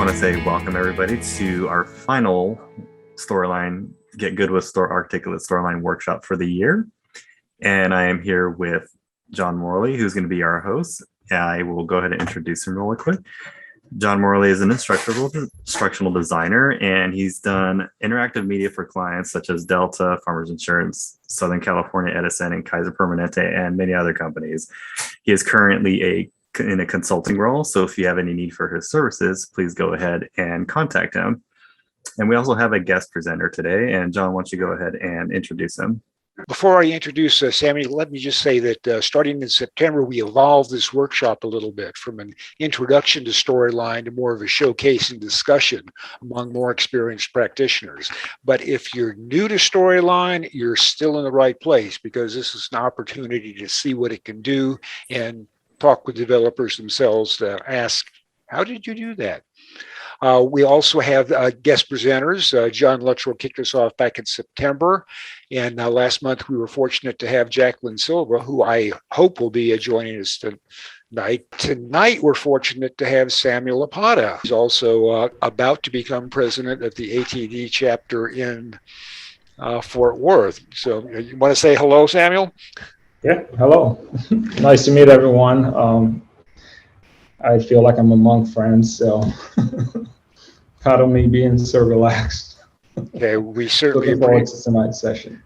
want to say welcome everybody to our final storyline, Get Good with Articulate Storyline workshop for the year. And I am here with John Morley, who's going to be our host. I will go ahead and introduce him really quick. John Morley is an instructional designer, and he's done interactive media for clients such as Delta, Farmers Insurance, Southern California Edison, and Kaiser Permanente, and many other companies. He is currently in a consulting role, so if you have any need for his services, please go ahead and contact him. And we also have a guest presenter today, and John, why don't you go ahead and introduce him? Before I introduce Samuel, let me just say that starting in September, we evolved this workshop a little bit from an introduction to storyline to more of a showcase and discussion among more experienced practitioners. But if you're new to storyline, you're still in the right place, because this is an opportunity to see what it can do and talk with developers themselves to ask, how did you do that? We also have guest presenters. John Luttrell kicked us off back in September. And last month, we were fortunate to have Jacqueline Silva, who I hope will be joining us tonight. Tonight, we're fortunate to have Samuel Apata, who's also about to become president of the ATD chapter in Fort Worth. So you want to say hello, Samuel? Yeah, hello. Nice to meet everyone. I feel like I'm among friends, so proud of me being so relaxed. Okay, we certainly looking forward to tonight's session.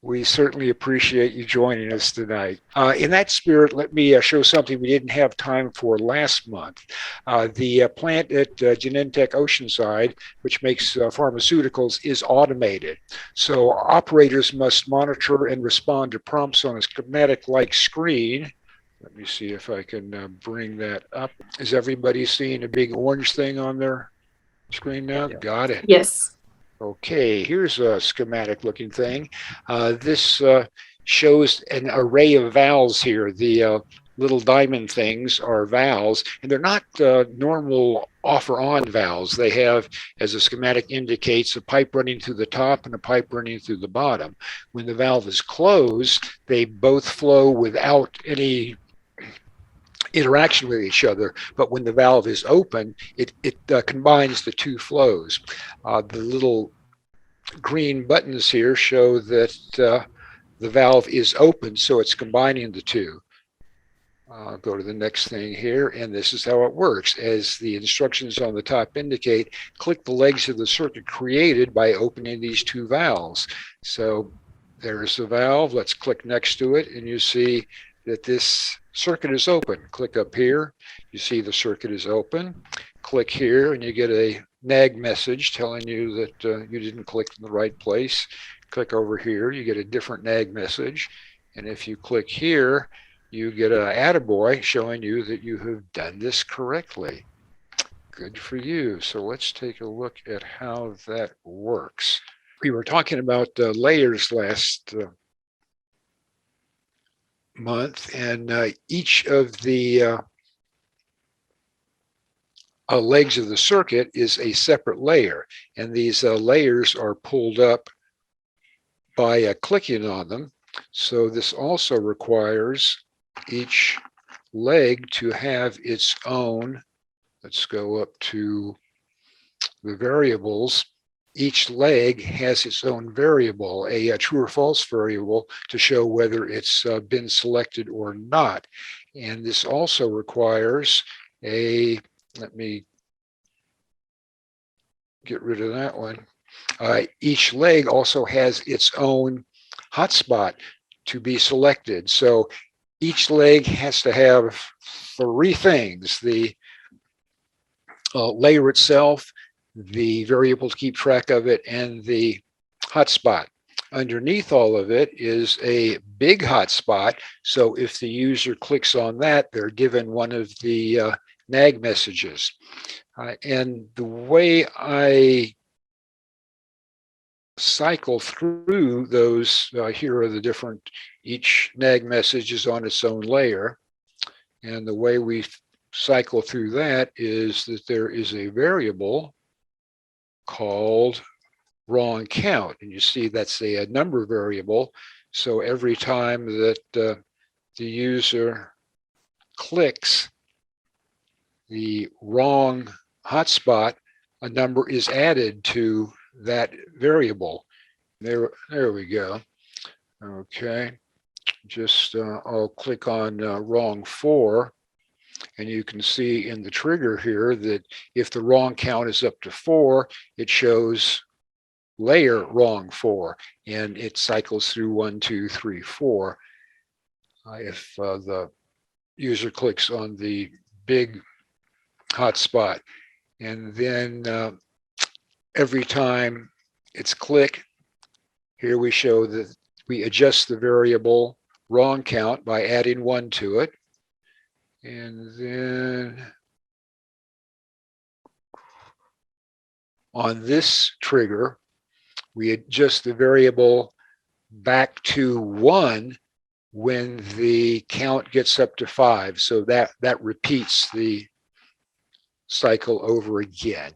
We certainly appreciate you joining us tonight. In that spirit, let me show something we didn't have time for last month. The plant at Genentech Oceanside, which makes pharmaceuticals, is automated. So operators must monitor and respond to prompts on a schematic-like screen. Let me see if I can bring that up. Is everybody seeing a big orange thing on their screen now? Yeah. Got it. Yes. Okay, here's a schematic looking thing. This shows an array of valves here. The little diamond things are valves, and they're not normal off or on valves. They have, as the schematic indicates, a pipe running through the top and a pipe running through the bottom. When the valve is closed, they both flow without any interaction with each other, but when the valve is open, it combines the two flows. The little green buttons here show that the valve is open, so it's combining the two. I'll go to the next thing here, and this is how it works. As the instructions on the top indicate, click the legs of the circuit created by opening these two valves. So there's the valve. Let's click next to it, and you see that this circuit is open. Click up here, you see the circuit is open. Click here and you get a nag message telling you that you didn't click in the right place. Click over here, you get a different nag message. And if you click here, you get an attaboy showing you that you have done this correctly. Good for you. So let's take a look at how that works. We were talking about layers last month, and each of the legs of the circuit is a separate layer, and these layers are pulled up by clicking on them. So this also requires each leg to have its own, let's go up to the variables. Each leg has its own variable, a true or false variable, to show whether it's been selected or not. And this also requires let me get rid of that one. Each leg also has its own hotspot to be selected. So each leg has to have three things: the layer itself, the variable to keep track of it, and the hotspot. Underneath all of it is a big hotspot. So if the user clicks on that, they're given one of the nag messages. And the way I cycle through those, here are the different, each nag message is on its own layer. And the way we cycle through that is that there is a variable called wrong count, and you see that's a number variable. So every time that the user clicks the wrong hotspot, a number is added to that variable. There we go. Okay, just I'll click on wrong 4, and you can see in the trigger here that if the wrong count is up to 4, it shows layer wrong 4, and it cycles through 1, 2, 3, 4. If the user clicks on the big hotspot, and then every time it's click, here we show that we adjust the variable wrong count by adding 1 to it. And then on this trigger, we adjust the variable back to 1 when the count gets up to 5. So that repeats the cycle over again.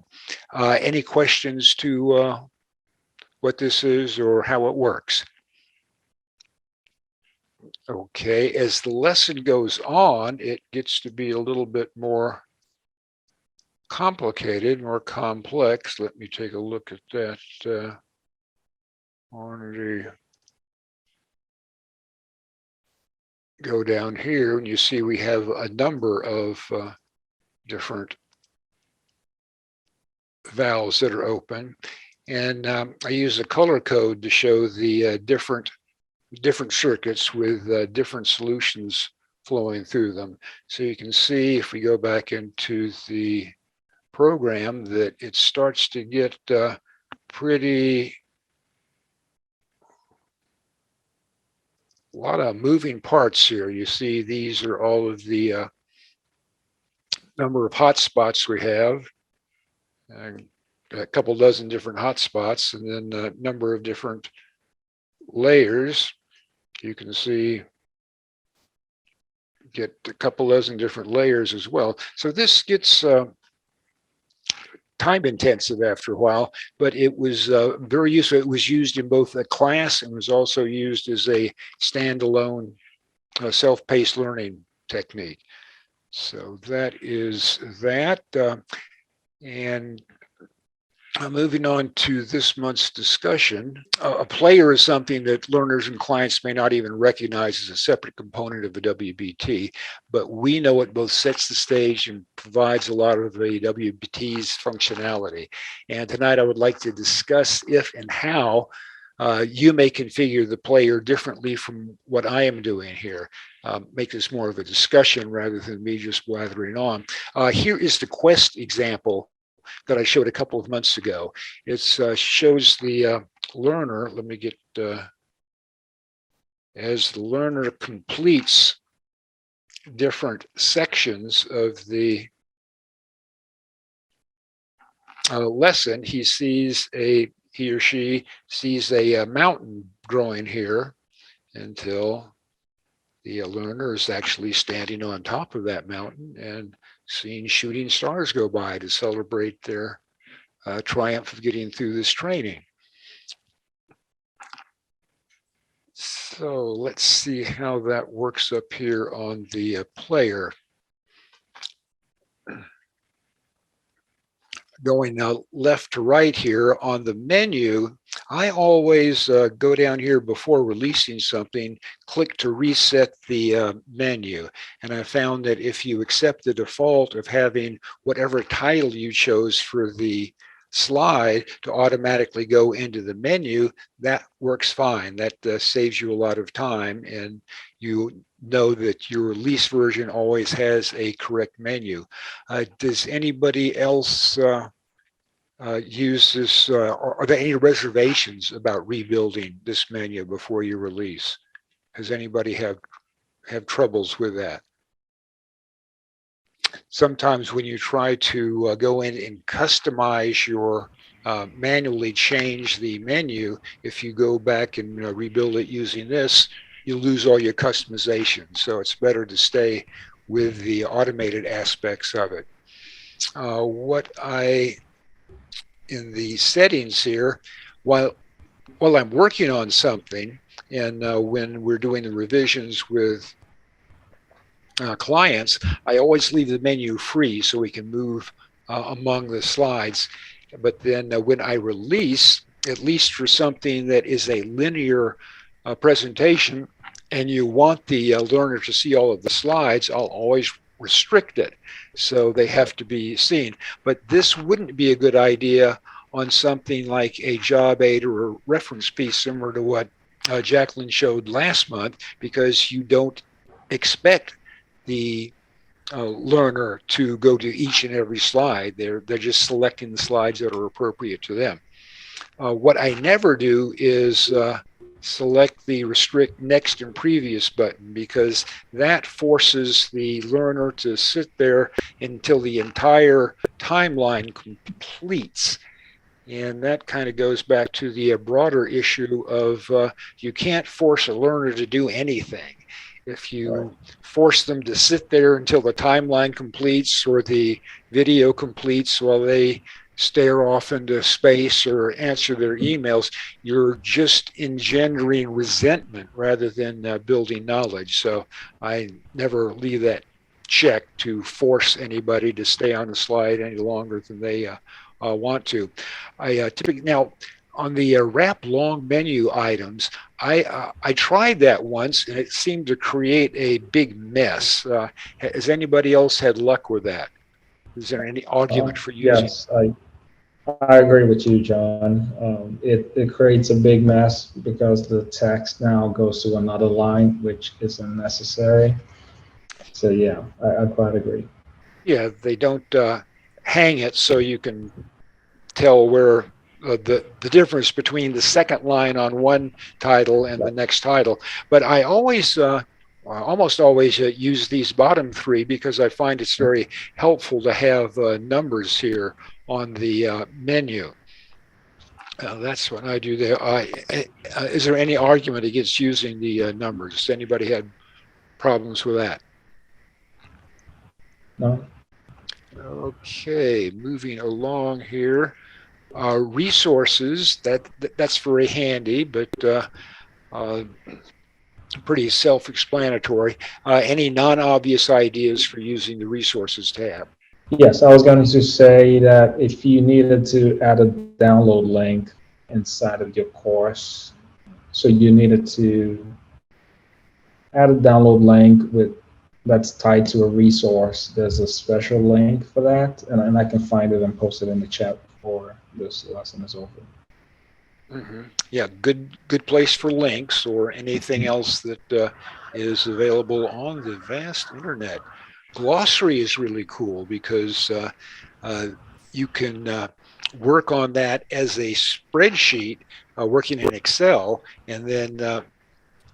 Any questions to what this is or how it works? Okay, as the lesson goes on, it gets to be a little bit more complicated, more complex. Let me take a look at that on the go down here, and you see we have a number of different valves that are open, and I use a color code to show the different circuits with different solutions flowing through them. So you can see if we go back into the program that it starts to get pretty a lot of moving parts here. You see these are all of the number of hotspots we have, a couple dozen different hotspots, and then a number of different layers. You can see get a couple dozen different layers as well. So this gets time intensive after a while, but it was very useful. It was used in both a class and was also used as a standalone self-paced learning technique. So that is that. And moving on to this month's discussion, a player is something that learners and clients may not even recognize as a separate component of the WBT, but we know it both sets the stage and provides a lot of the WBT's functionality. And tonight I would like to discuss if and how you may configure the player differently from what I am doing here. Make this more of a discussion rather than me just blathering on. Here is the Quest example that I showed a couple of months ago. It shows the learner, let me get, as the learner completes different sections of the lesson, he or she sees a mountain growing here until the learner is actually standing on top of that mountain and seeing shooting stars go by to celebrate their triumph of getting through this training. So let's see how that works up here on the player. Going left to right here on the menu, I always go down here before releasing something, click to reset the menu. And I found that if you accept the default of having whatever title you chose for the slide to automatically go into the menu, that works fine. That saves you a lot of time, and you know that your release version always has a correct menu. Does anybody else use this, or are there any reservations about rebuilding this menu before you release? Does anybody have troubles with that? Sometimes when you try to go in and customize your manually change the menu, if you go back and rebuild it using this, you lose all your customization. So it's better to stay with the automated aspects of it. In the settings here, while I'm working on something, and when we're doing the revisions with clients, I always leave the menu free so we can move among the slides. But then when I release, at least for something that is a linear presentation, and you want the learner to see all of the slides, I'll always restrict it so they have to be seen. But this wouldn't be a good idea on something like a job aid or a reference piece similar to what Jacqueline showed last month, because you don't expect the learner to go to each and every slide. They're just selecting the slides that are appropriate to them. What I never do is select the restrict next and previous button, because that forces the learner to sit there until the entire timeline completes. And that kind of goes back to the broader issue of you can't force a learner to do anything. If you force them to sit there until the timeline completes or the video completes while they stare off into space or answer their emails, you're just engendering resentment rather than building knowledge. So I never leave that check to force anybody to stay on the slide any longer than they want to. I typically, now on the wrap long menu items, I tried that once and it seemed to create a big mess. Has anybody else had luck with that? Is there any argument for using? Yes, I agree with you, John. It creates a big mess because the text now goes to another line, which is unnecessary. So yeah, I quite agree. Yeah, they don't hang it so you can tell where the difference between the second line on one title and the next title. But I always, almost always use these bottom three because I find it's very helpful to have numbers here on the menu. That's what I do there. Is there any argument against using the numbers? Has anybody had problems with that? No. Okay, moving along here. Resources, that's very handy, but pretty self-explanatory. Any non-obvious ideas for using the resources tab? Yes, I was going to say that if you needed to add a download link inside of your course, so you needed to add a download link that's tied to a resource, there's a special link for that, and I can find it and post it in the chat before this lesson is over. Mm-hmm. Yeah, good place for links or anything else that is available on the vast internet. Glossary is really cool because you can work on that as a spreadsheet working in Excel, and then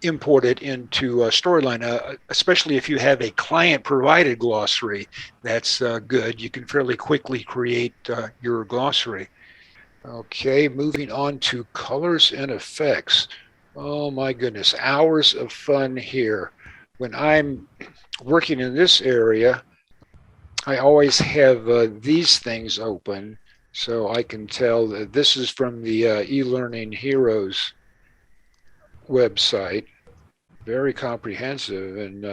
import it into Storyline, especially if you have a client-provided glossary. That's good. You can fairly quickly create your glossary. Okay, moving on to colors and effects. Oh my goodness, hours of fun here. When I'm working in this area, I always have these things open so I can tell that this is from the eLearning Heroes website. Very comprehensive, and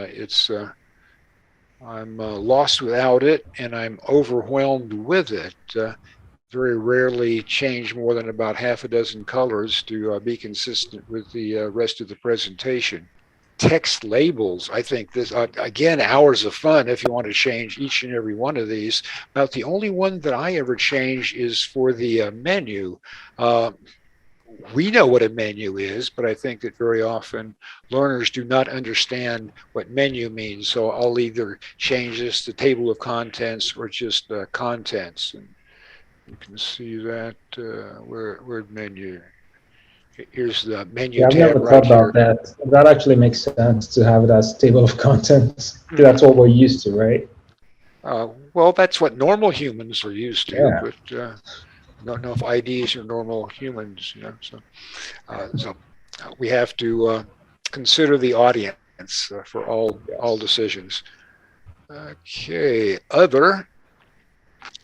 I'm lost without it, and I'm overwhelmed with it. Very rarely change more than about half a dozen colors to be consistent with the rest of the presentation. Text labels, I think this, again, hours of fun if you want to change each and every one of these. About the only one that I ever change is for the menu. We know what a menu is, but I think that very often learners do not understand what menu means. So I'll either change this to table of contents or just contents. And you can see that where menu. Here's the menu I've tab never right thought here. about that. That actually makes sense to have it as table of contents. That's what we're used to, right? Well, that's what normal humans are used to, Yeah. but I don't know if IDs are normal humans, you know. So we have to consider the audience for all decisions. Okay, other.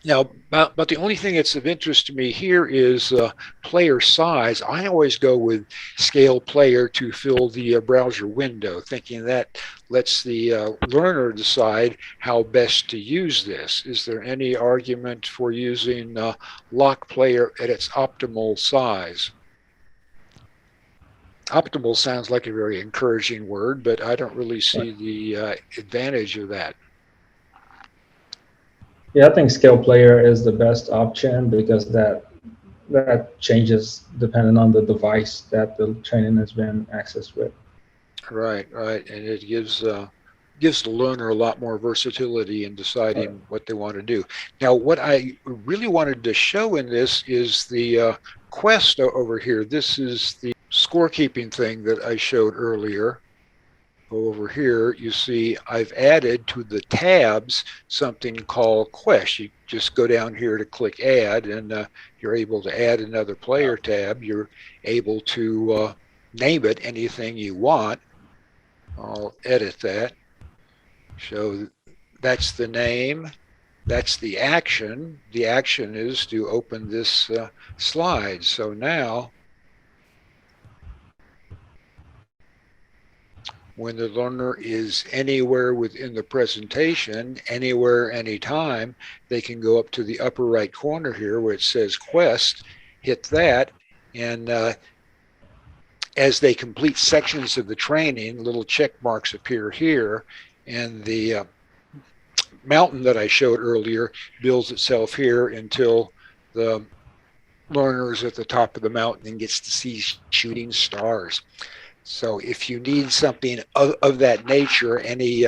Now, but the only thing that's of interest to me here is player size. I always go with scale player to fill the browser window, thinking that lets the learner decide how best to use this. Is there any argument for using lock player at its optimal size? Optimal sounds like a very encouraging word, but I don't really see the advantage of that. Yeah, I think scale player is the best option because that changes depending on the device that the training has been accessed with. Right, right, and it gives the learner a lot more versatility in deciding what they want to do. Now, what I really wanted to show in this is the quest over here. This is the scorekeeping thing that I showed earlier. Over here, you see I've added to the tabs something called Quest. You just go down here to click Add, and you're able to add another player tab. You're able to name it anything you want. I'll edit that. So that's the name. That's the action. The action is to open this slide. So now, when the learner is anywhere within the presentation, anywhere, anytime, they can go up to the upper right corner here where it says Quest, hit that, and as they complete sections of the training, little check marks appear here, and the mountain that I showed earlier builds itself here until the learner is at the top of the mountain and gets to see shooting stars. So if you need something of that nature, any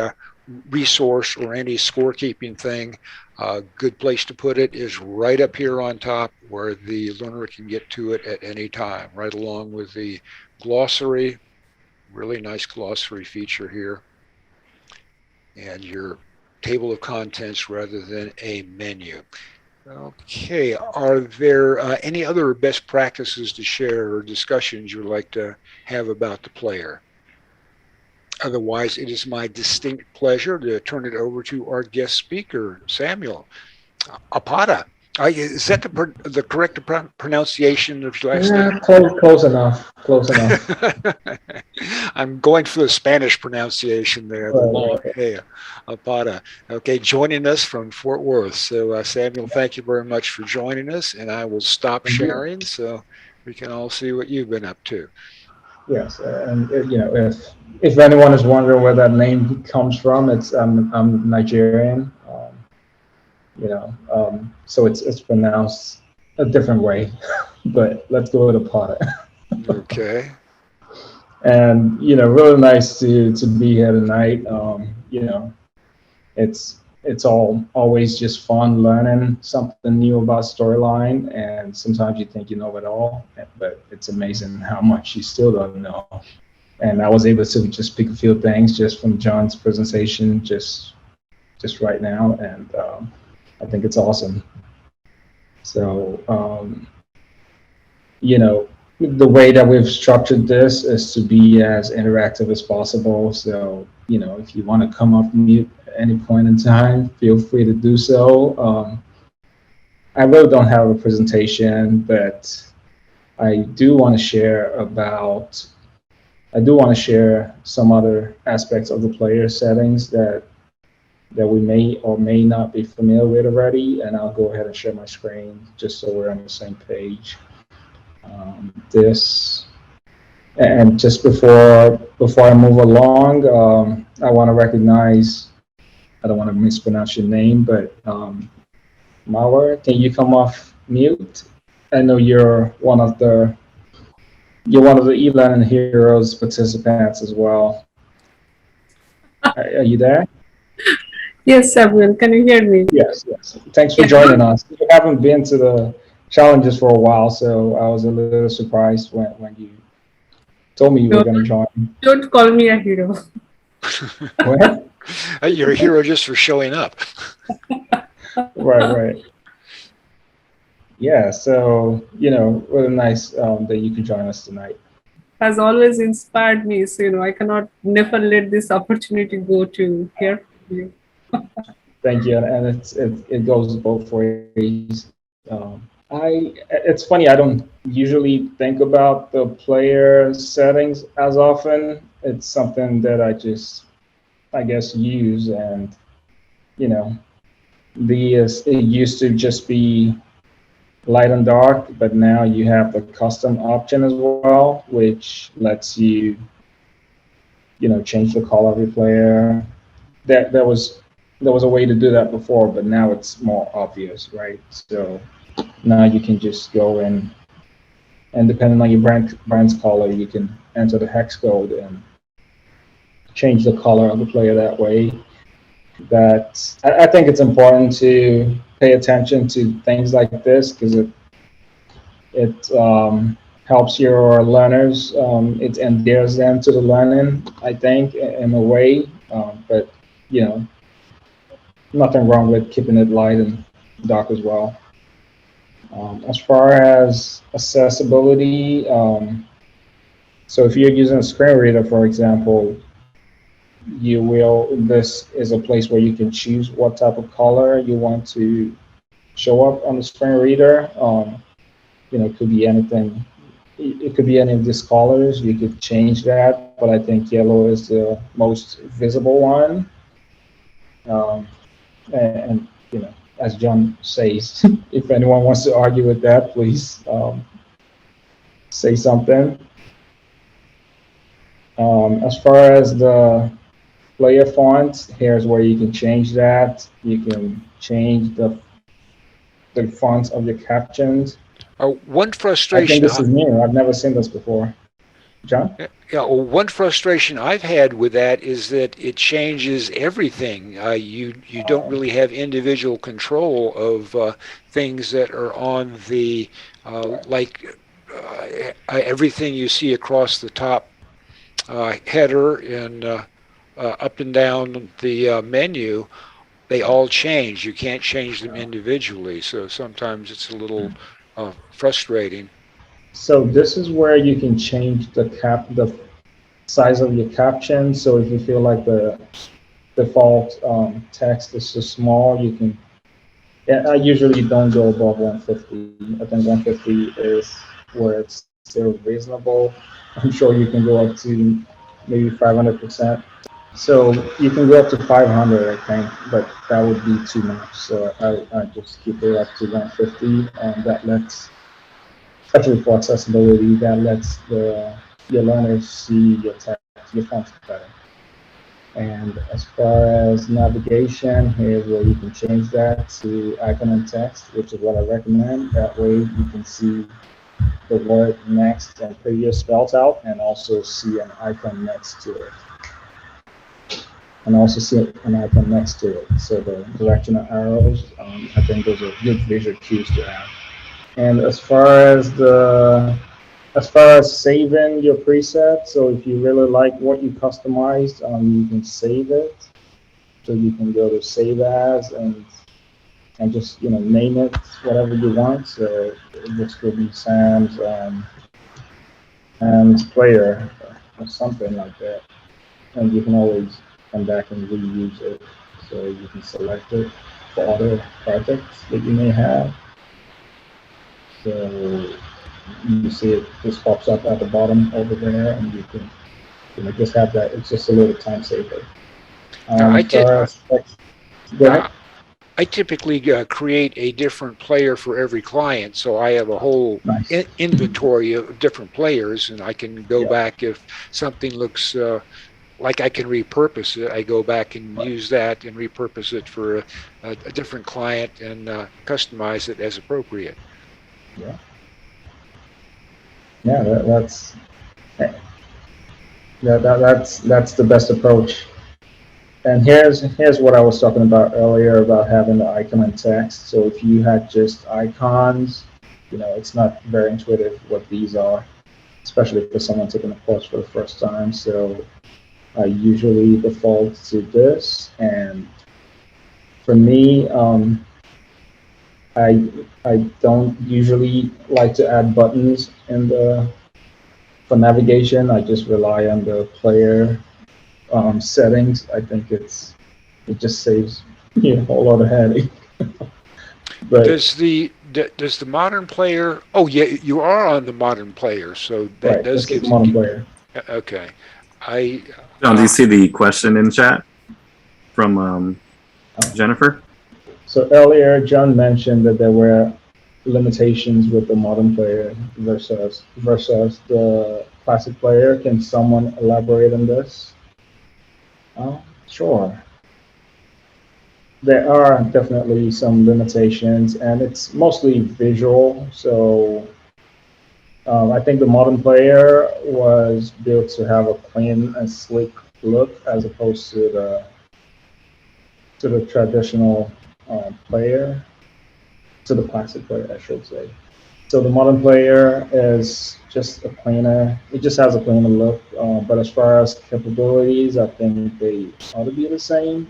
resource or any scorekeeping thing, a good place to put it is right up here on top where the learner can get to it at any time, right along with the glossary, really nice glossary feature here, and your table of contents rather than a menu. Okay, are there any other best practices to share or discussions you'd like to have about the player? Otherwise, it is my distinct pleasure to turn it over to our guest speaker, Samuel Apata. Is that the correct pronunciation of your last name? Close enough. Close enough. I'm going for the Spanish pronunciation there. The long A, Apata. Okay, joining us from Fort Worth. So, Samuel, thank you very much for joining us, and I will stop sharing so we can all see what you've been up to. Yes, and if anyone is wondering where that name comes from, it's I'm Nigerian. So it's pronounced a different way, but let's go with Apata. Okay. And really nice to be here tonight. It's always just fun learning something new about storyline, and sometimes you think you know it all, but it's amazing how much you still don't know. And I was able to just pick a few things just from John's presentation just right now, and I think it's awesome. So the way that we've structured this is to be as interactive as possible. So, if you want to come off mute at any point in time, feel free to do so. I really don't have a presentation, but I do want to share some other aspects of the player settings that we may or may not be familiar with already, and I'll go ahead and share my screen just so we're on the same page. And just before I move along, I want to recognize, I don't want to mispronounce your name, but Mawar, can you come off mute? I know you're one of the e-learning heroes participants as well. Are you there? Yes, Samuel, can you hear me? Yes. Thanks for joining us. You haven't been to the challenges for a while, so I was a little surprised when you told me you were going to join. Don't call me a hero. What? You're a hero just for showing up. Right. Yeah, so, really nice that you could join us tonight. Has always inspired me, so, I cannot never let this opportunity go to hear from you. Thank you, and it goes both ways. It's funny. I don't usually think about the player settings as often. It's something that I guess, use, and you know, it used to just be light and dark, but now you have the custom option as well, which lets you, change the color of your player. There was a way to do that before, but now it's more obvious, right? So now you can just go in, and depending on your brand's color, you can enter the hex code and change the color of the player that way. That I think it's important to pay attention to things like this because it helps your learners. It endears them to the learning, I think, in a way. But you know, nothing wrong with keeping it light and dark as well. As far as accessibility, so if you're using a screen reader, for example, this is a place where you can choose what type of color you want to show up on the screen reader. It could be anything. It could be any of these colors. You could change that, but I think yellow is the most visible one. And as John says, if anyone wants to argue with that, please say something. As far as the player font, here's where you can change that. You can change the fonts of your captions. One I think frustration. this is new. I've never seen this before. John? Yeah, well, one frustration I've had with that is that it changes everything. You don't really have individual control of things that are on the everything you see across the top header and up and down the menu. They all change. You can't change them individually, so sometimes it's a little frustrating. So this is where you can change the size of your caption. So if you feel like the default text is too small, you can. Yeah, I usually don't go above 150. I think 150 is where it's still reasonable. I'm sure you can go up to maybe 500%. So you can go up to 500, I think, but that would be too much. So I just keep it up to 150, and that lets, especially for accessibility, that lets your learners see your text, your fonts better. And as far as navigation, here's where you can change that to icon and text, which is what I recommend. That way you can see the word next and previous spelled out, and also see an icon next to it. And also see an icon next to it. So the directional arrows, I think those are good visual cues to have. And as far as saving your preset, so if you really like what you customized, you can save it. So you can go to Save As and just name it whatever you want. So this could be Sam's player or something like that. And you can always come back and reuse it. So you can select it for other projects that you may have. So you see it just pops up at the bottom over there, and you can just have that. It's just a little time saver. I typically create a different player for every client, so I have a whole inventory of different players, and I can go back if something looks like I can repurpose it. I go back and use that and repurpose it for a different client and customize it as appropriate. Yeah, that's the best approach. And here's what I was talking about earlier about having the icon and text. So if you had just icons, it's not very intuitive what these are, especially for someone taking a course for the first time. So I usually default to this, and for me, I don't usually like to add buttons for navigation. I just rely on the player settings. I think it just saves Yeah, a whole lot of headache. But Does the modern player? Oh yeah, you are on the modern player, so that right, does this is give. the modern player. Okay, I John, do you see the question in chat from Jennifer? So earlier, John mentioned that there were limitations with the modern player versus the classic player. Can someone elaborate on this? Sure. There are definitely some limitations, and it's mostly visual. So I think the modern player was built to have a clean and sleek look, as opposed to the traditional player, to the classic player, I should say. So the modern player is just a cleaner. It just has a cleaner look. But as far as capabilities, I think they ought to be the same.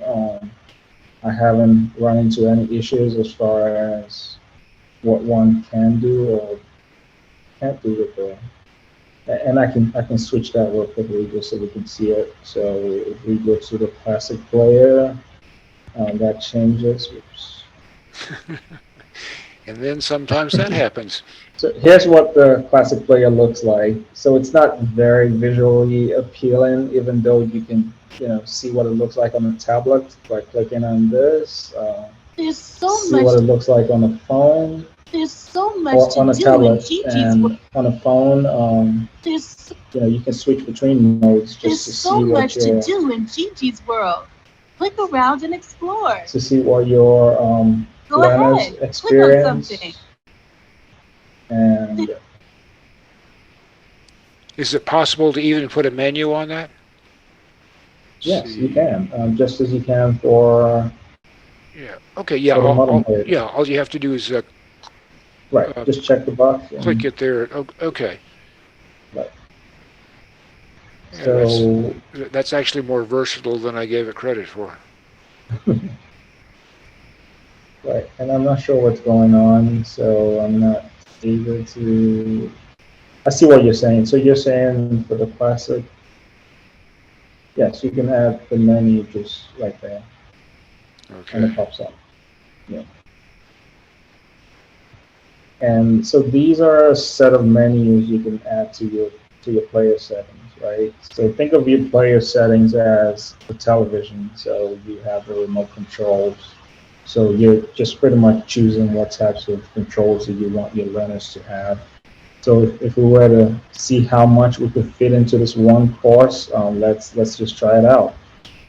I haven't run into any issues as far as what one can do or can't do with the. And I can switch that real quickly just so we can see it. So if we go to the classic player, that changes. Oops. and then sometimes that happens. So here's what the classic player looks like. So it's not very visually appealing, even though you can, see what it looks like on a tablet by clicking on this. There's so See much. what it looks like on a phone There's so much or to on a do in tablet. Gigi's And world. on a phone, There's you can switch between modes there's just to so see much what to your do in Gigi's world. Click around and explore. learners Go ahead. Click on experience. something. And Is it possible to even put a menu on that? yes, you can, just as you can for Yeah. Okay. Yeah. the modern player. Yeah. All you have to do is Right, just check the box. click it there. Okay. Right. Yeah, So that's actually more versatile than I gave it credit for. right, and I'm not sure what's going on, so I'm not able to. I see what you're saying. So you're saying for the classic, yes, you can add the menu just right there, and it Okay. pops up. Yeah. And so these are a set of menus you can add to your player settings, right? So think of your player settings as a television. So you have the remote controls. So you're just pretty much choosing what types of controls that you want your learners to have. So if we were to see how much we could fit into this one course, let's just try it out.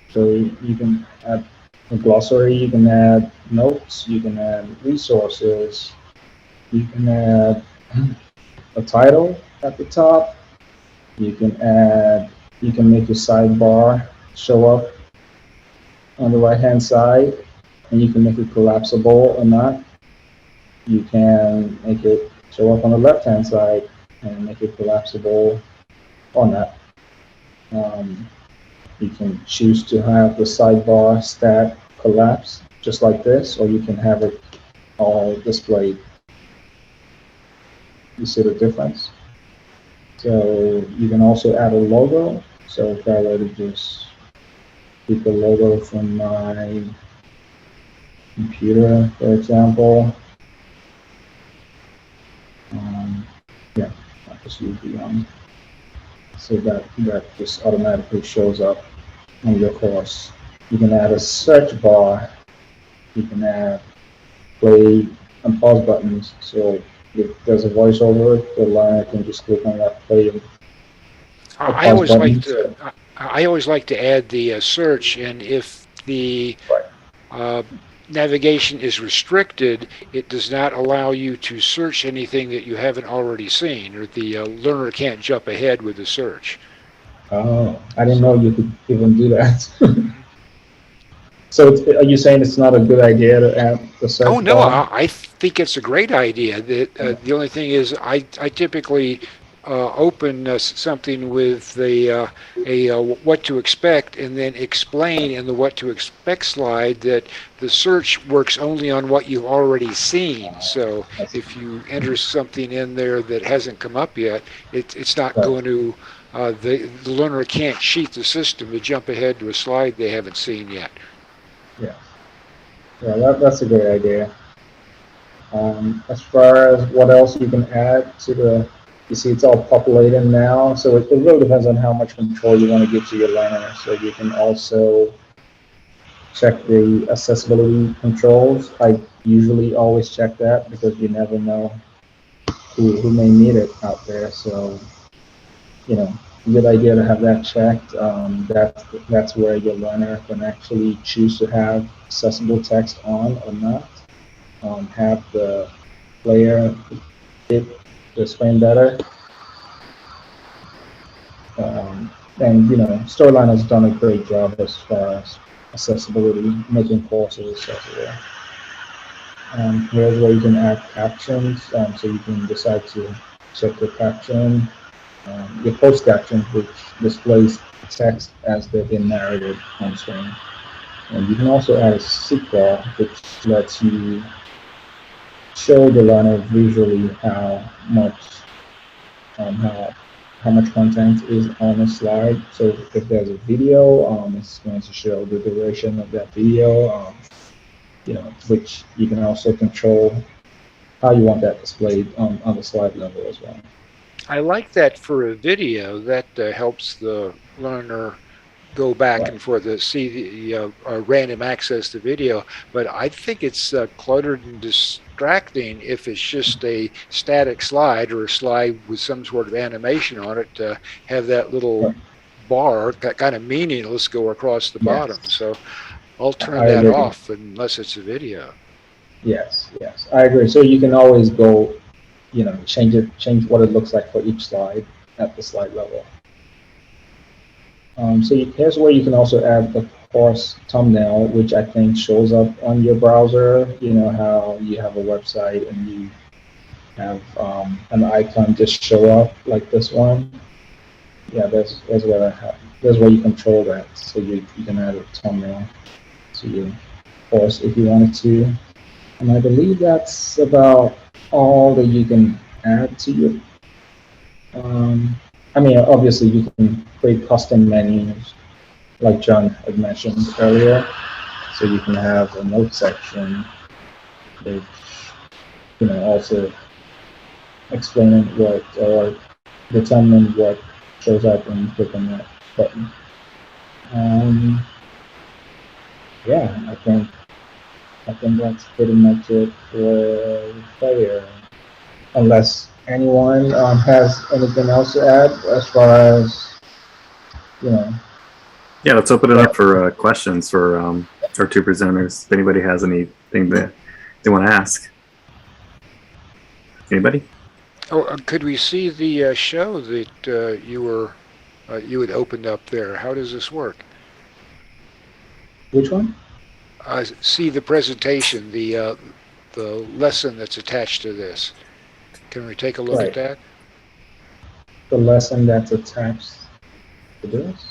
So you can add a glossary, you can add notes, you can add resources, you can add a title at the top. You can make your sidebar show up on the right-hand side, and you can make it collapsible or not. You can make it show up on the left-hand side and make it collapsible or not. You can choose to have the sidebar stat collapse just like this, or you can have it all displayed. You see the difference? So you can also add a logo. So if I were to just pick a logo from my computer, for example, yeah, I'll just use the so that just automatically shows up on your course. You can add a search bar. You can add play and pause buttons. So if there's a voiceover, the learner can just click on that play and I pause always like button. to. I always like to add the search, and if the navigation is restricted, it does not allow you to search anything that you haven't already seen, or the learner can't jump ahead with the search. Oh, I didn't know you could even do that. So are you saying it's not a good idea to add the search Oh no, bar? I think it's a great idea. That the only thing is, I typically open something with what to expect, and then explain in the what to expect slide that the search works only on what you've already seen. So if you enter something in there that hasn't come up yet, it's not Right. going to. The learner can't cheat the system to jump ahead to a slide they haven't seen yet. Yeah. Yeah, that's a great idea. As far as what else you can add to you see it's all populated now, so it really depends on how much control you want to give to your learner. So you can also check the accessibility controls. I usually always check that because you never know who may need it out there. So, good idea to have that checked. That's where your learner can actually choose to have accessible text on or not. Have the player hit the screen better. And Storyline has done a great job as far as accessibility, making courses accessible. Here's where you can add captions, so you can decide to check your caption, your post caption, which displays text as they're being narrated on screen. And you can also add a sidebar, which lets you show the learner visually how much content is on a slide. So if there's a video, it's going to show the duration of that video. Which you can also control how you want that displayed on the slide level as well. I like that for a video. That helps the learner go back Right. and forth to see the random access to video. But I think it's cluttered and distracting if it's just a static slide or a slide with some sort of animation on it. To have that little Right. bar, kind of meaningless, go across the bottom. Yes. So I'll turn I that agree. off unless it's a video. Yes, I agree. So you can always go, change what it looks like for each slide at the slide level. Here's where you can also add the course thumbnail, which I think shows up on your browser. You know how you have a website and you have an icon just show up like this one. Yeah, there's where you control that. So you can add a thumbnail to your course if you wanted to. And I believe that's about all that you can add to your. Obviously you can create custom menus, like John had mentioned earlier. So you can have a note section, which also explaining what or determine what shows up when you click on that button. I think that's pretty much it for player. Unless anyone has anything else to add as far as Yeah, let's open it up for questions for our two presenters. If anybody has anything that they want to ask. Anybody? Oh, could we see the show that you had opened up there? How does this work? Which one? See the presentation, the lesson that's attached to this. Can we take a look at that? The lesson that's attached to this?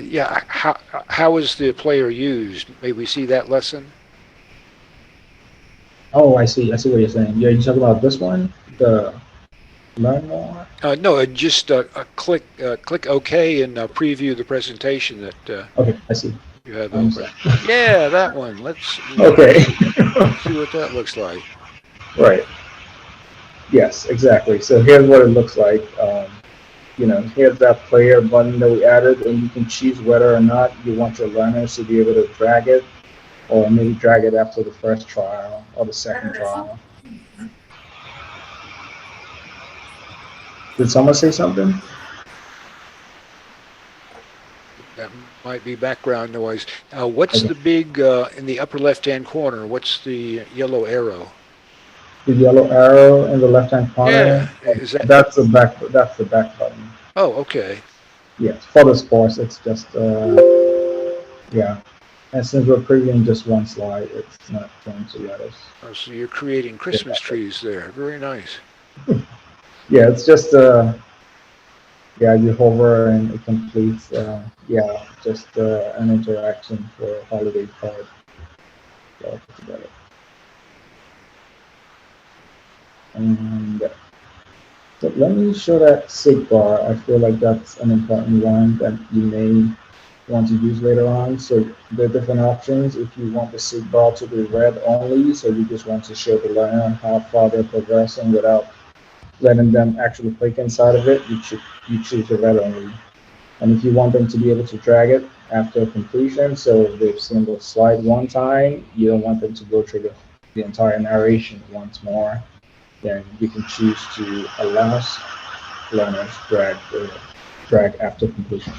Yeah. How is the player used? May we see that lesson? Oh, I see what you're saying. Yeah, you're talking about this one, the learn more. No, just click OK and preview the presentation that. Okay, I see. You have open. Yeah, that one. Let's okay. see what that looks like. Right. Yes, exactly. So here's what it looks like. Here's that player button that we added, and you can choose whether or not you want your learners to be able to drag it, or maybe drag it after the first trial or the second trial. Did someone say something? That might be background noise. What's the big in the upper left-hand corner? What's the yellow arrow? The yellow arrow in the left-hand corner. Yeah, is that? That's the back button. Oh, okay. Yes, for this course, it's just yeah. And since we're previewing just one slide, it's not going to let us. Oh, so you're creating Christmas trees there. Very nice. Yeah, it's just you hover and it completes. Just an interaction for a holiday card. All together. And so let me show that sidebar. I feel like that's an important one that you may want to use later on. So there are different options. If you want the sidebar to be read only, so you just want to show the learner how far they're progressing without letting them actually click inside of it, you choose the read only. And if you want them to be able to drag it after completion, so if they've seen the slide one time, you don't want them to go through the entire narration once more, then you can choose to allow learners drag after completion.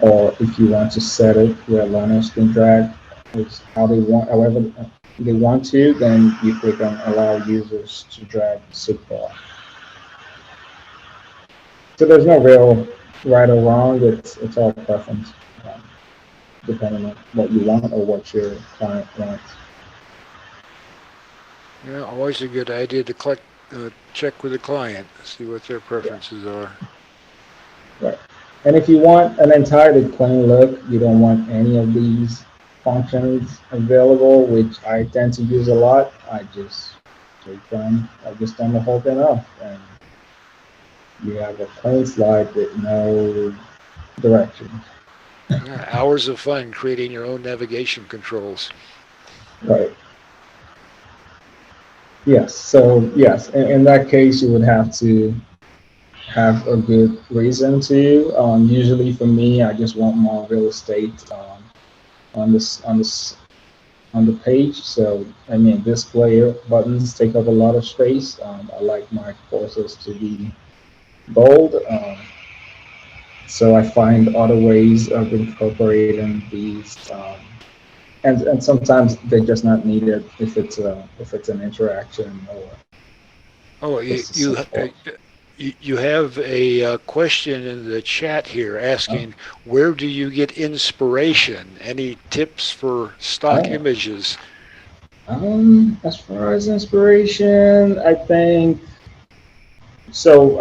Or if you want to set it where learners can drag how they want, however they want to, then you click on allow users to drag sidebar. So there's no real right or wrong. It's all preference, depending on what you want or what your client wants. Yeah, always a good idea to check with the client, see what their preferences are. Right. And if you want an entirely clean look, you don't want any of these functions available, which I tend to use a lot, I just turn the whole thing off, and you have a clean slide with no directions. Yeah, hours of fun creating your own navigation controls. Right. Yes. So yes, in that case, you would have to have a good reason to. Usually for me, I just want more real estate on the page. So I mean, display buttons take up a lot of space. I like my courses to be bold. So I find other ways of incorporating these, and sometimes they're just not needed if it's an interaction or. Oh, you have a question in the chat here asking, where do you get inspiration? Any tips for stock images? As far as inspiration, I think so.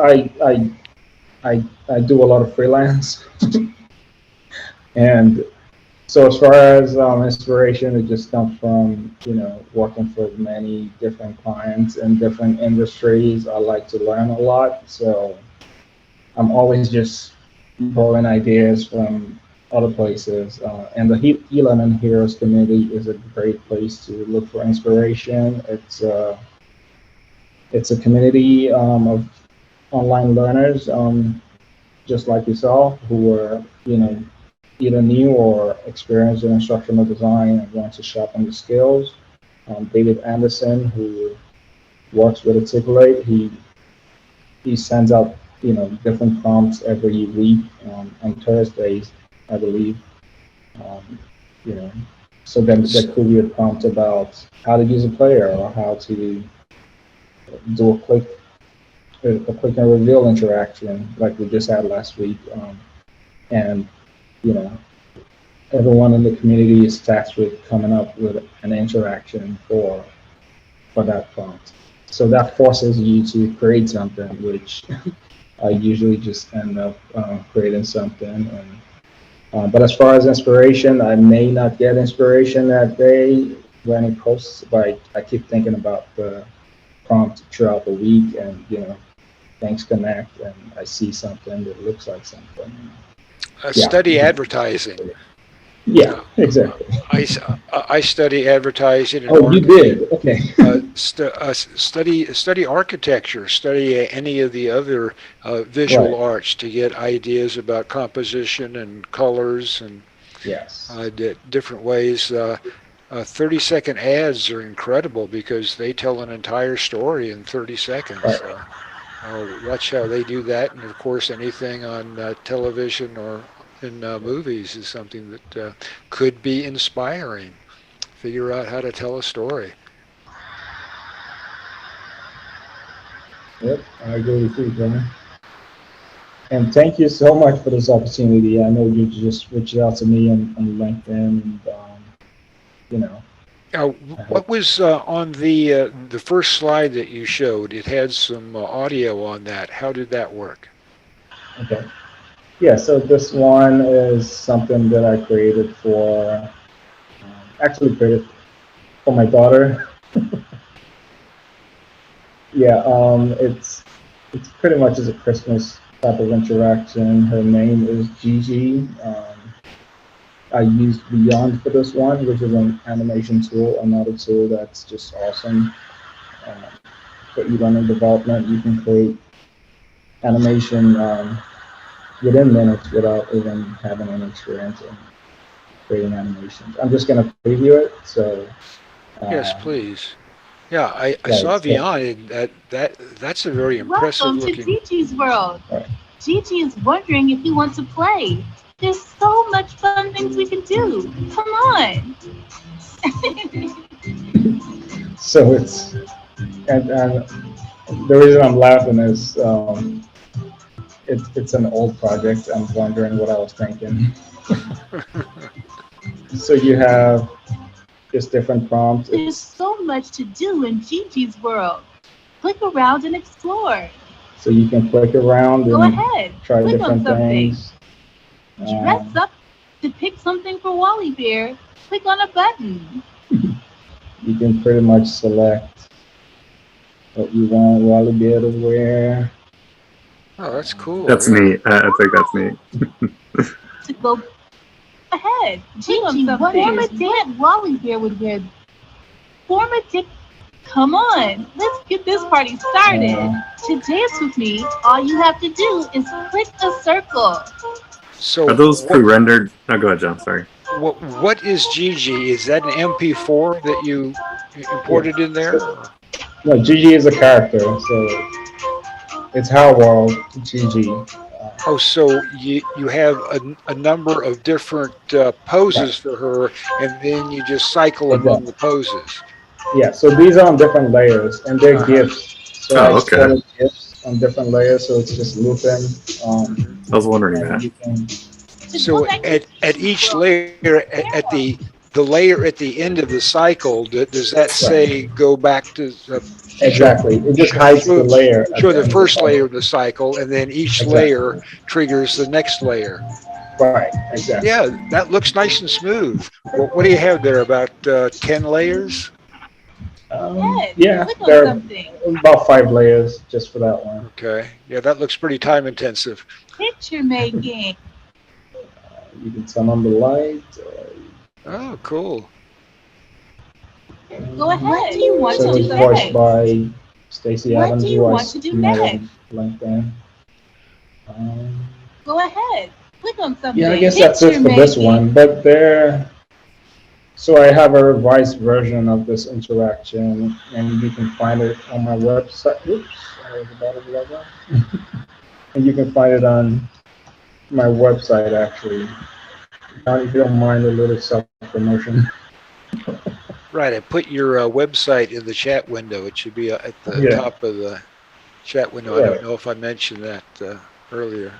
I do a lot of freelance, and so as far as inspiration, it just comes from working for many different clients in different industries. I like to learn a lot, so I'm always just pulling ideas from other places. And the e-learning heroes community is a great place to look for inspiration. It's a community of online learners, just like yourself, who are either new or experienced in instructional design and want to sharpen the skills. David Anderson, who works with Articulate, he sends out different prompts every week on Thursdays, I believe. You know, so then there could be a prompt about how to use a player or how to do a click and reveal interaction like we just had last week, and everyone in the community is tasked with coming up with an interaction for that prompt. So that forces you to create something, which I usually just end up creating something. But as far as inspiration, I may not get inspiration that day when it posts, but I keep thinking about the prompt throughout the week, and things connect, and I see something that looks like something. Study advertising. Yeah, exactly. I study advertising. And you did? Okay. Study architecture. Study any of the other visual arts to get ideas about composition and colors and different ways. 30-second ads are incredible because they tell an entire story in 30 seconds. Watch how they do that, and of course, anything on television or in movies is something that could be inspiring. Figure out how to tell a story. Yep, I agree with you, Brian. And thank you so much for this opportunity. I know you just reached out to me on LinkedIn, and what was on the first slide that you showed? It had some audio on that. How did that work? Okay. Yeah, so this one is something that I created for, actually created for my daughter. Yeah, it's pretty much as a Christmas type of interaction. Her name is Gigi. I used Beyond for this one, which is an animation tool, another tool that's just awesome. For e-learning development, you can create animation within minutes without even having an experience in creating animations. I'm just going to preview it. So Yes, please. Yeah, I right, saw so- Beyond, and that's a very impressive Welcome looking. to Gigi's world. Right. Gigi is wondering if you want to play. There's so much fun things we can do. Come on. So it's, and the reason I'm laughing is it's an old project. I'm wondering what I was thinking. So you have just different prompts. There's so much to do in Gigi's world. Click around and explore. So you can click around Go and ahead. try Click on different something. things. Dress up to pick something for Wally Bear. Click on a button. You can pretty much select what you want Wally Bear to wear. Oh, that's cool. That's yeah. neat. I think that's neat. To go ahead. Gigi, what form a day Wally Bear would wear? Form a day. Come on, let's get this party started. To dance with me, all you have to do is click a circle. So Are those pre-rendered? No, go ahead, John. Sorry. what is Gigi? Is that an MP4 that you imported in there? No, Gigi is a character, so it's her world, Gigi. Oh, so you have a number of different poses for her, and then you just cycle among the poses. Yeah, so these are on different layers, and they're gifts. So I okay. exported gifts on different layers, so it's just looping. I was wondering that. You can, So at each layer, at the layer at the end of the cycle, does that say go back to exactly. It just hides the layer. at show the the end first of the layer of the cycle, and then each Exactly. layer triggers the next layer? Right, exactly. Yeah, that looks nice and smooth. What do you have there? About 10 layers? Yeah, Click on there are something. about 5 layers just for that one. Okay. Yeah, that looks pretty time intensive. Picture making. You can turn on the light. Oh, cool. Go ahead. What do you want So to it's do voiced next? by Stacey What Adams, do you who I want to do met next? on LinkedIn. Go ahead. Click on something. Yeah, I guess that's it Picture for this making. one. But there, so I have a revised version of this interaction, and you can find it on my website. Oops, I was about to log out. And you can find it on my website, actually. John, if you don't mind a little self-promotion. Right. I put your website in the chat window. It should be at the Yeah. top of the chat window. I don't know if I mentioned that earlier.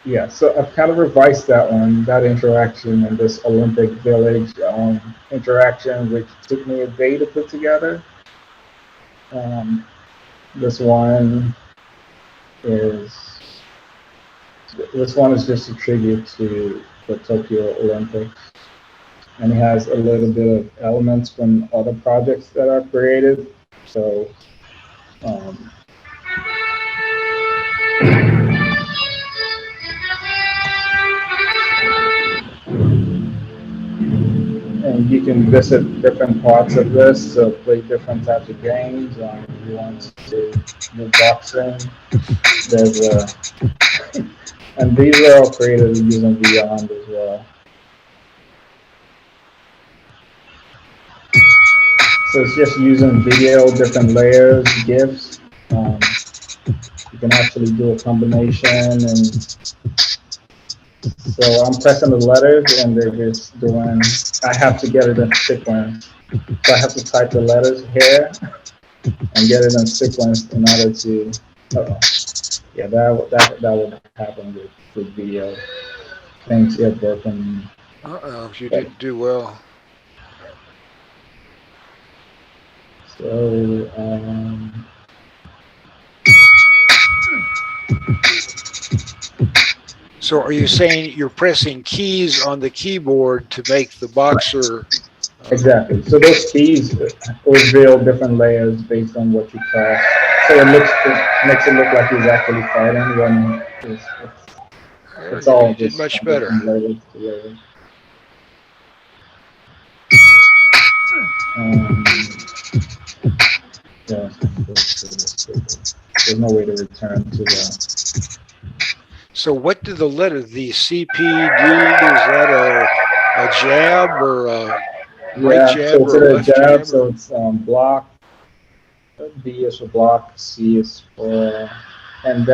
Yeah, so I've kind of revised that one, that interaction in this Olympic Village interaction, which took me a day to put together. This one is just a tribute to the Tokyo Olympics, and it has a little bit of elements from other projects that I've created. So. And you can visit different parts of this, so play different types of games. If you want to do boxing, there's and these are all created using Beyond as well. So it's just using video, different layers, GIFs. You can actually do a combination, and so I'm pressing the letters, and they're just doing. I have to get it in sequence, so I have to type the letters here and get it in sequence in order to. Yeah, that would happen with video. Things get broken. You didn't do well. So. So are you saying you're pressing keys on the keyboard to make the boxer? Exactly. So those keys reveal different layers based on what you press. So it looks makes it look like he's actually fighting when it's You all did just much better. related together. Yeah, there's no way to return to the. So what did the letter, the CP do? Is that a jab or a right Yeah, jab so it's or a a left jab, jab? so it's block. B is for block, C is for, and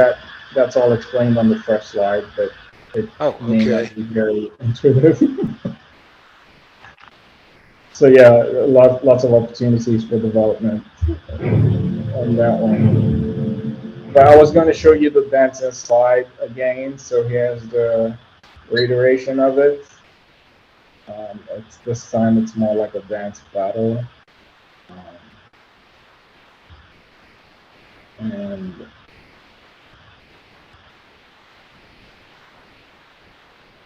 that's all explained on the first slide, but it may Okay. not be very intuitive. So yeah, lots of opportunities for development on that one. But I was going to show you the dancing slide again. So here's the reiteration of it. It's this time it's more like a dance battle. And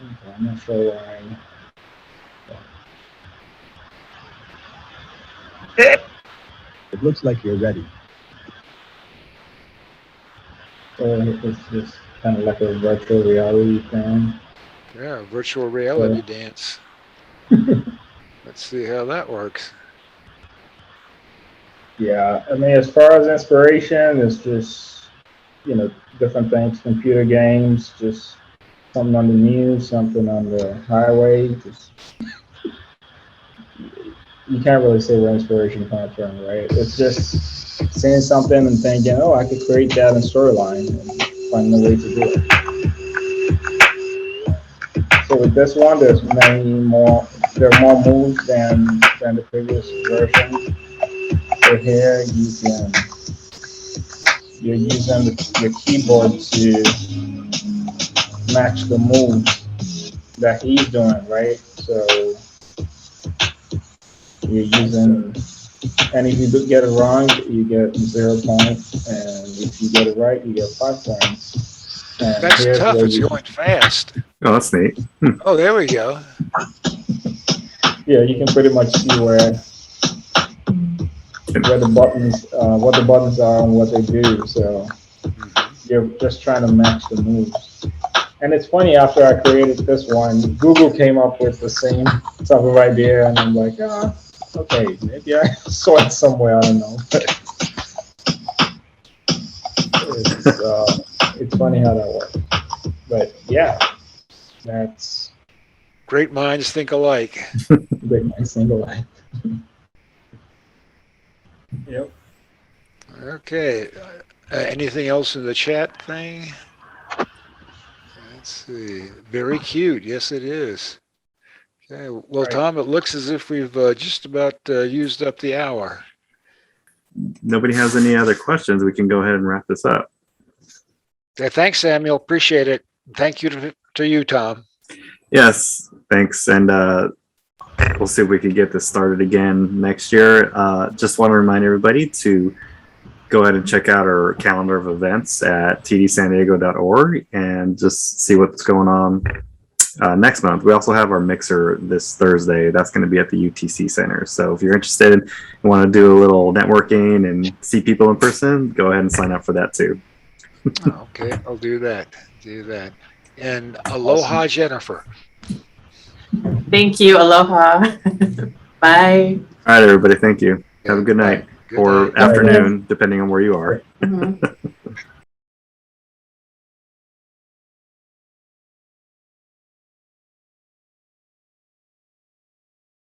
okay, I'm not sure why. It looks like you're ready. So it's just kind of like a virtual reality thing. Yeah, virtual reality dance. Let's see how that works. Yeah, I mean, as far as inspiration, it's just, different things, computer games, just something on the news, something on the highway. Just you can't really say where inspiration comes from, right? It's just seeing something and thinking, oh, I could create that in storyline and finding a way to do it. So with this one, there are more moves than the previous version. So here you're using your keyboard to match the moves that he's doing, right? So you're using, and if you get it wrong, you get 0 points, and if you get it right, you get 5 points. And That's here's tough. where It's going fast. Oh, that's neat. Oh, there we go. yeah, you can pretty much see where the buttons, what the buttons are and what they do. So you're just trying to match the moves. And it's funny, after I created this one, Google came up with the same type of idea, and I'm like, okay, maybe I saw it somewhere, I don't know. It's funny how that works. But yeah, that's Great minds think alike. great, my single line. Yep. Okay. Anything else in the chat thing? Let's see. Very cute. Yes, it is. Okay. Well, Right. Tom, it looks as if we've just about used up the hour. Nobody has any other questions. We can go ahead and wrap this up. Okay, thanks, Samuel. Appreciate it. Thank you to you, Tom. Yes, thanks. And we'll see if we can get this started again next year. Just want to remind everybody to go ahead and check out our calendar of events at tdsandiego.org and just see what's going on next month. We also have our mixer this Thursday. That's going to be at the UTC Center. So if you're interested and want to do a little networking and see people in person, go ahead and sign up for that too. Okay, I'll do that. And aloha, Awesome. Jennifer. Thank you. Aloha. Bye. All right, everybody. Thank you. Have a good night Good or night. afternoon, depending on where you are. Mhm.